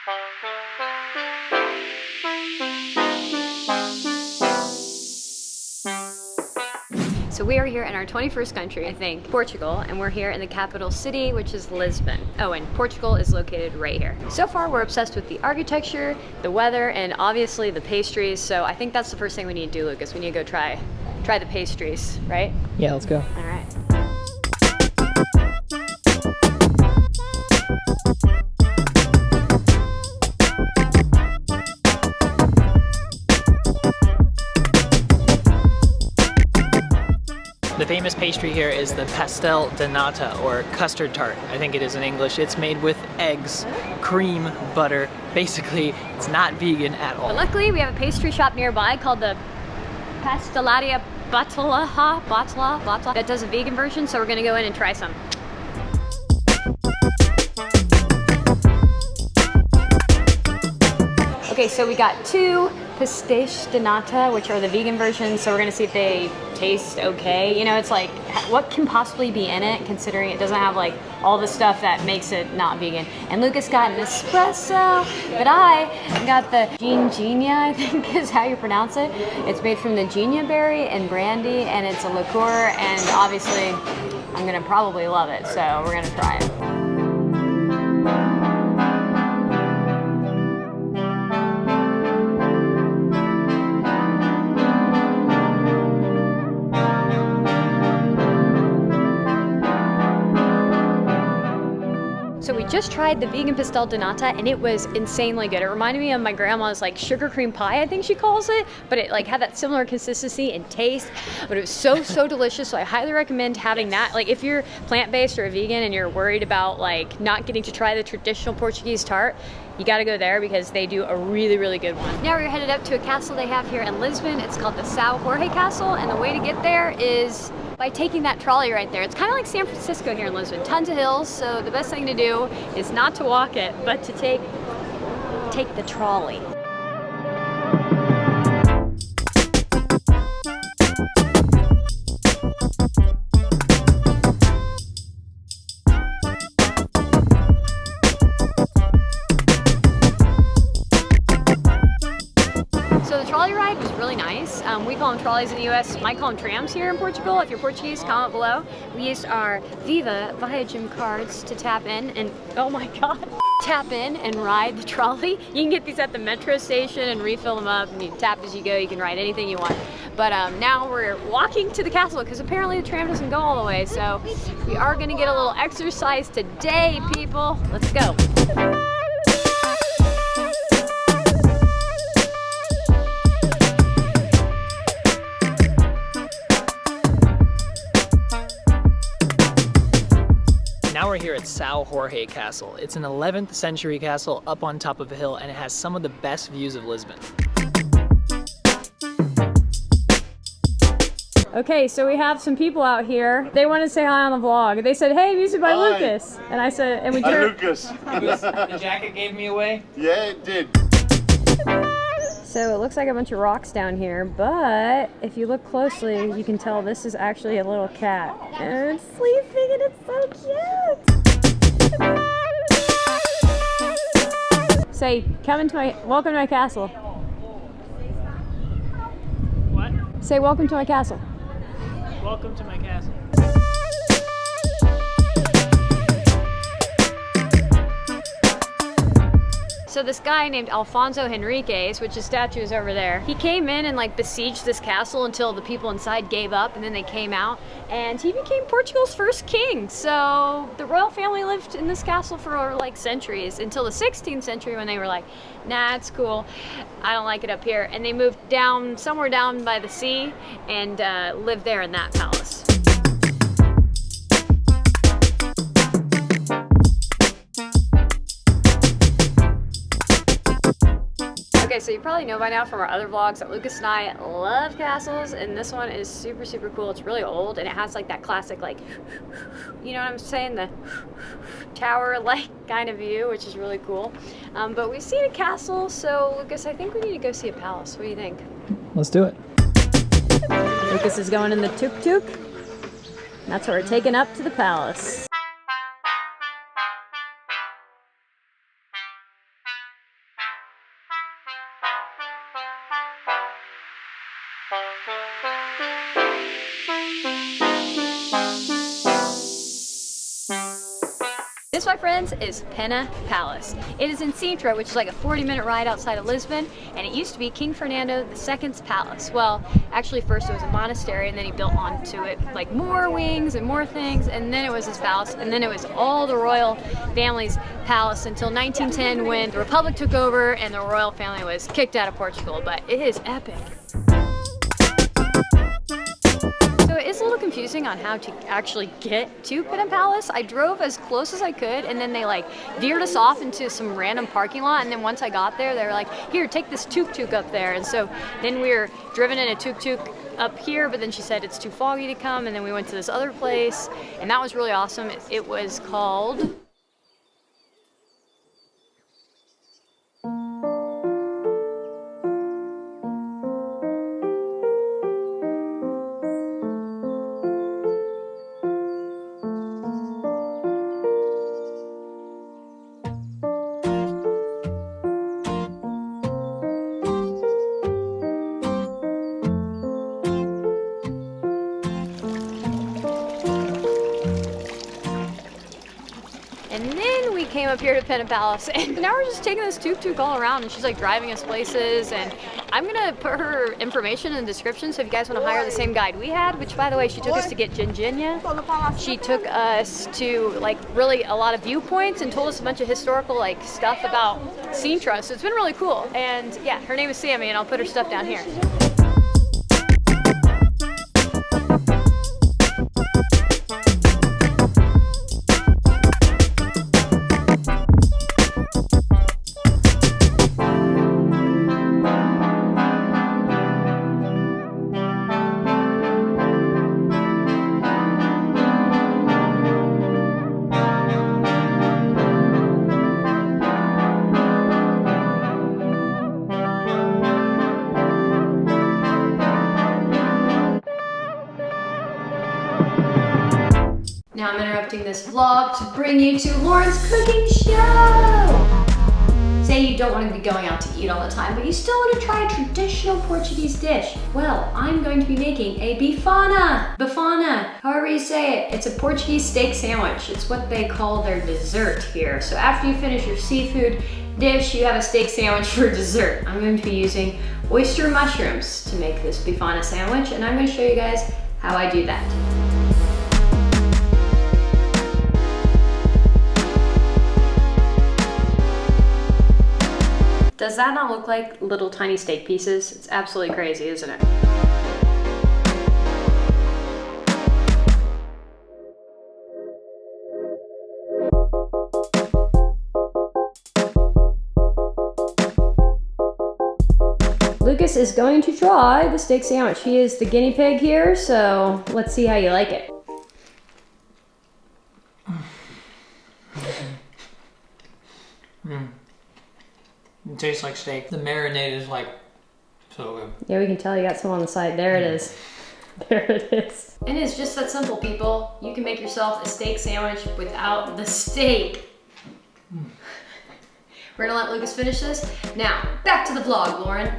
So we are here in our 21st country, I think, Portugal, and we're here in the capital city, which is Lisbon. Oh, and Portugal is located right here. So far, we're obsessed with the architecture, the weather, and obviously the pastries. So I think that's the first thing we need to do, Lucas. We need to go try the pastries, right? Yeah, let's go. All right. The famous pastry here is the Pastel de Nata, or custard tart, I think it is in English. It's made with eggs, cream, butter. Basically, it's not vegan at all. But luckily, we have a pastry shop nearby called the Pastelaria Batla that does a vegan version, so we're gonna go in and try some. Okay, so we got two pastéis de nata, which are the vegan versions, so we're gonna see if they taste okay. You know, it's like, what can possibly be in it, considering it doesn't have like all the stuff that makes it not vegan. And Lucas got an espresso, but I got the gingia, I think is how you pronounce it. It's made from the ginja berry and brandy, and it's a liqueur, and obviously I'm gonna probably love it, so we're gonna try it. So we just tried the vegan pastel de nata, and it was insanely good. It reminded me of my grandma's like sugar cream pie, I think she calls it, but it like had that similar consistency and taste, but it was so delicious. So I highly recommend having that. Like if you're plant-based or a vegan and you're worried about like not getting to try the traditional Portuguese tart, you gotta go there because they do a really good one. Now we're headed up to a castle they have here in Lisbon. It's called the Sao Jorge Castle, and the way to get there is by taking that trolley right there. It's kind of like San Francisco here in Lisbon. Tons of hills, so the best thing to do is not to walk it, but to take the trolley. We call them trolleys in the US. I call them trams here in Portugal. If you're Portuguese, comment below. We used our Viva Viagem cards to tap in and, oh my God, tap in and ride the trolley. You can get these at the metro station and refill them up, and you tap as you go. You can ride anything you want. But now we're walking to the castle because apparently the tram doesn't go all the way. So we are gonna get a little exercise today, people. Let's go. Now we're here at Sao Jorge Castle. It's an 11th century castle up on top of a hill, and it has some of the best views of Lisbon. Okay, so we have some people out here. They want to say hi on the vlog. They said, hey, music by Lucas. And I said, and we Hi, Lucas. The jacket gave me away? Yeah, it did. So it looks like a bunch of rocks down here, but if you look closely, you can tell this is actually a little cat. And it's sleeping and it's so cute. Say, welcome to my castle. What? Say, welcome to my castle. Welcome to my castle. So this guy named Alfonso Henriques, which his statue is over there, he came in and like besieged this castle until the people inside gave up, and then they came out, and he became Portugal's first king. So the royal family lived in this castle for like centuries, until the 16th century when they were like, nah, it's cool, I don't like it up here. And they moved down, somewhere down by the sea, and lived there in that palace. Okay, so you probably know by now from our other vlogs that Lukas and I love castles, and this one is super cool. It's really old, and it has like that classic, like, you know what I'm saying, the tower-like kind of view, which is really cool. But we've seen a castle, so Lucas, I think we need to go see a palace. What do you think? Let's do it. Lucas is going in the tuk-tuk. That's what we're taking up to the palace. This, my friends, is Pena Palace. It is in Sintra, which is like a 40-minute ride outside of Lisbon, and it used to be King Fernando II's palace. Well, actually first it was a monastery, and then he built onto it like more wings and more things, and then it was his palace, and then it was all the royal family's palace until 1910 when the Republic took over and the royal family was kicked out of Portugal, but it is epic. So it is a little confusing on how to actually get to Pena Palace. I drove as close as I could, and then they like veered us off into some random parking lot, and then once I got there, they were like, here, take this tuk-tuk up there. And so then we were driven in a tuk-tuk up here, but then she said it's too foggy to come, and then we went to this other place, and that was really awesome. It was called... And then we came up here to Pena Palace, and now we're just taking this tuk-tuk all around, and she's like driving us places, and I'm gonna put her information in the description, so if you guys wanna hire the same guide we had, which by the way, she took us to get Ginginia. She took us to like really a lot of viewpoints and told us a bunch of historical like stuff about Sintra, so it's been really cool. And yeah, her name is Sammy, and I'll put her stuff down here. Now I'm interrupting this vlog to bring you to Lauren's cooking show! Say you don't want to be going out to eat all the time, but you still want to try a traditional Portuguese dish. Well, I'm going to be making a bifana. Bifana, however you say it. It's a Portuguese steak sandwich. It's what they call their dessert here. So after you finish your seafood dish, you have a steak sandwich for dessert. I'm going to be using oyster mushrooms to make this bifana sandwich, and I'm going to show you guys how I do that. Does that not look like little tiny steak pieces? It's absolutely crazy, isn't it? Lucas is going to try the steak sandwich. He is the guinea pig here, so let's see how you like it. It tastes like steak. The marinade is like so good. Yeah, we can tell you got some on the side. There it is. There it is. And it's just that simple, people. You can make yourself a steak sandwich without the steak. We're gonna let Lucas finish this. Now, back to the vlog, Lauren.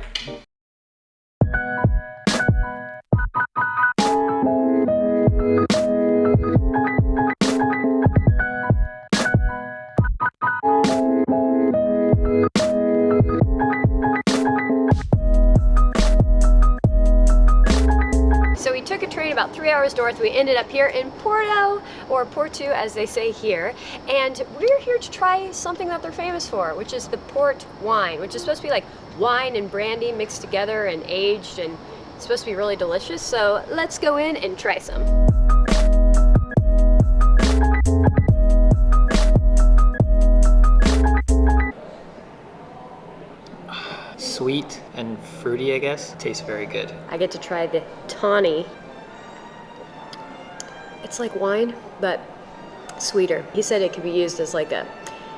So we took a train about 3 hours north. We ended up here in Porto, or Porto as they say here, and we're here to try something that they're famous for, which is the port wine, which is supposed to be like wine and brandy mixed together and aged, and it's supposed to be really delicious. So let's go in and try some. Sweet and fruity, I guess. Tastes very good. I get to try the tawny. It's like wine, but sweeter. He said it could be used as like a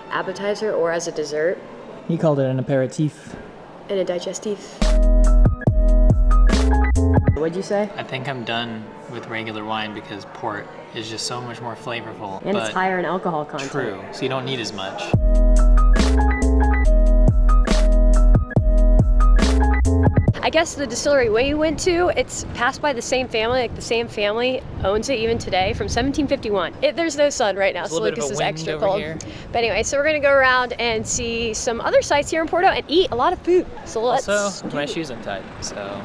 appetizer or as a dessert. He called it an aperitif. And a digestif. What'd you say? I think I'm done with regular wine because port is just so much more flavorful. And it's higher in alcohol content. True, so you don't need as much. I guess the distillery we went to, it's passed by the same family, like the same family owns it even today from 1751. There's no sun right now, so Lucas is extra cold. Here. But anyway, so we're gonna go around and see some other sites here in Porto and eat a lot of food. So let's. Also, my shoes untied, so.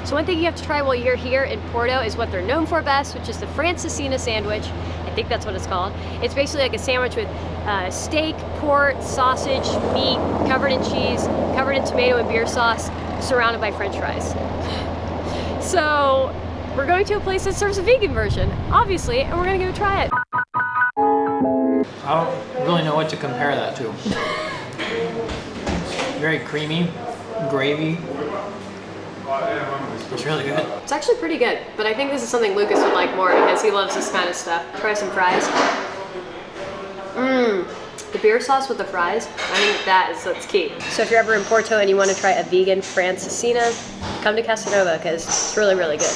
So one thing you have to try while you're here in Porto is what they're known for best, which is the Francesinha sandwich. I think that's what it's called. It's basically like a sandwich with steak, pork, sausage, meat, covered in cheese, covered in tomato and beer sauce, surrounded by French fries. So we're going to a place that serves a vegan version, obviously, and we're gonna go try it. I don't really know what to compare that to. Very creamy, gravy. It's really good. It's actually pretty good, but I think this is something Lucas would like more because he loves this kind of stuff. Try some fries. The beer sauce with the fries, I think that's key. So if you're ever in Porto and you want to try a vegan Francesinha, come to Casanova because it's really, really good.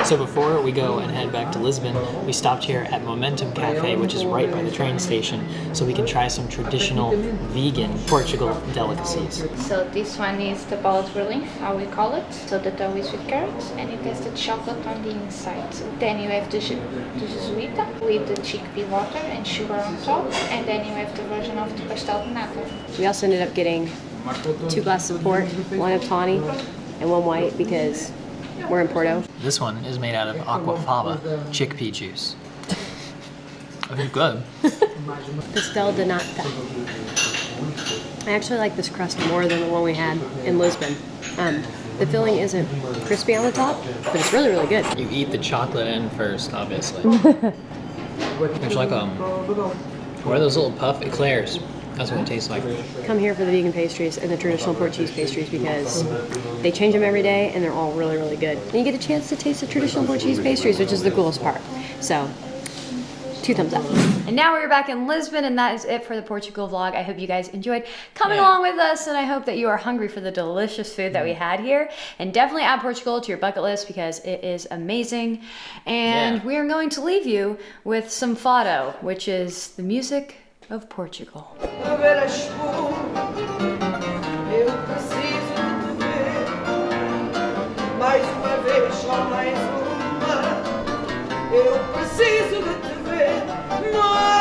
So before we go and head back to Lisbon, we stopped here at Momentum Cafe, which is right by the train station, so we can try some traditional vegan Portugal delicacies. So this one is the ball drilling, how we call it. So the dough is with carrots and it has the chocolate on the inside. Then you have the jesuita with the chickpea water and sugar on top, and then you have the version of the Pastel Nata. We also ended up getting 2 glasses of port, 1 of tawny, and 1 white because we're in Porto. This one is made out of aquafaba chickpea juice. I think good. Pastel de Nata. I actually like this crust more than the one we had in Lisbon. The filling isn't crispy on the top, but it's really, really good. You eat the chocolate end first, obviously. It's like what are those little puff eclairs? That's what it tastes like. Come here for the vegan pastries and the traditional Portuguese pastries because they change them every day and they're all really, really good. And you get a chance to taste the traditional Portuguese pastries, which is the coolest part. So, 2 thumbs up. And now we're back in Lisbon, and that is it for the Portugal vlog. I hope you guys enjoyed coming along with us, and I hope that you are hungry for the delicious food that we had here. And definitely add Portugal to your bucket list because it is amazing. And we are going to leave you with some fado, which is the music of Portugal. Eu preciso de te ver.